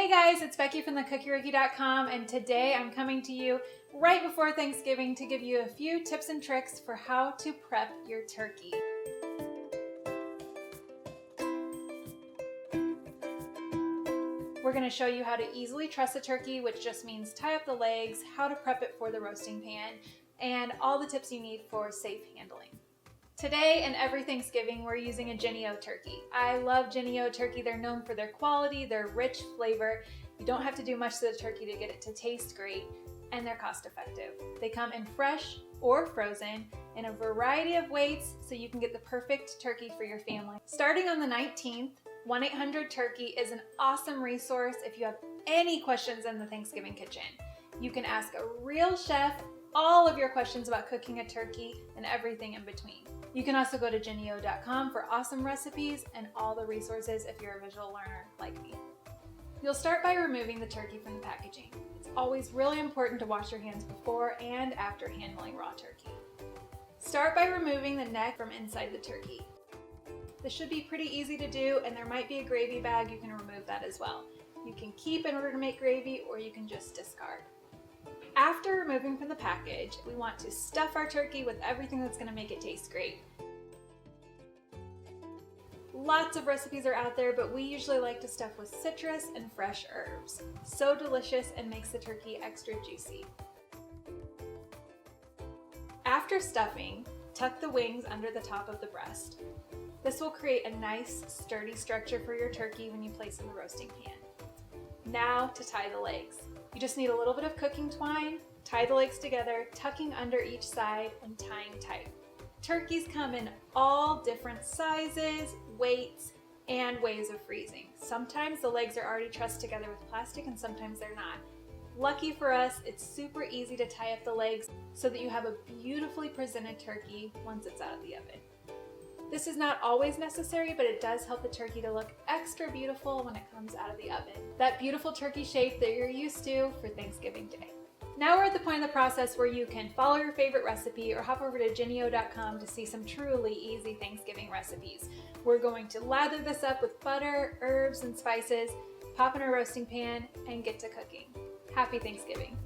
Hey guys, it's Becky from thecookyRookie.com, and today I'm coming to you right before Thanksgiving to give you a few tips and tricks for how to prep your turkey. We're going to show you how to easily truss a turkey, which just means tie up the legs, how to prep it for the roasting pan, and all the tips you need for safe handling. Today and every Thanksgiving, we're using a Jennie-O turkey. I love Jennie-O turkey. They're known for their quality, their rich flavor. You don't have to do much to the turkey to get it to taste great, and they're cost effective. They come in fresh or frozen in a variety of weights, so you can get the perfect turkey for your family. Starting on the 19th, 1-800-TURKEY is an awesome resource if you have any questions in the Thanksgiving kitchen. You can ask a real chef all of your questions about cooking a turkey and everything in between. You can also go to Jennie-O.com for awesome recipes and all the resources if you're a visual learner like me. You'll start by removing the turkey from the packaging. It's always really important to wash your hands before and after handling raw turkey. Start by removing the neck from inside the turkey. This should be pretty easy to do, and there might be a gravy bag. You can remove that as well. You can keep in order to make gravy, or you can just discard. After removing from the package, we want to stuff our turkey with everything that's going to make it taste great. Lots of recipes are out there, but we usually like to stuff with citrus and fresh herbs. So delicious and makes the turkey extra juicy. After stuffing, tuck the wings under the top of the breast. This will create a nice, sturdy structure for your turkey when you place in the roasting pan. Now to tie the legs. You just need a little bit of cooking twine, tie the legs together, tucking under each side and tying tight. Turkeys come in all different sizes, weights, and ways of freezing. Sometimes the legs are already trussed together with plastic and sometimes they're not. Lucky for us, it's super easy to tie up the legs so that you have a beautifully presented turkey once it's out of the oven. This is not always necessary, but it does help the turkey to look extra beautiful when it comes out of the oven. That beautiful turkey shape that you're used to for Thanksgiving Day. Now we're at the point in the process where you can follow your favorite recipe or hop over to Jennie-O.com to see some truly easy Thanksgiving recipes. We're going to lather this up with butter, herbs, and spices, pop in a roasting pan, and get to cooking. Happy Thanksgiving!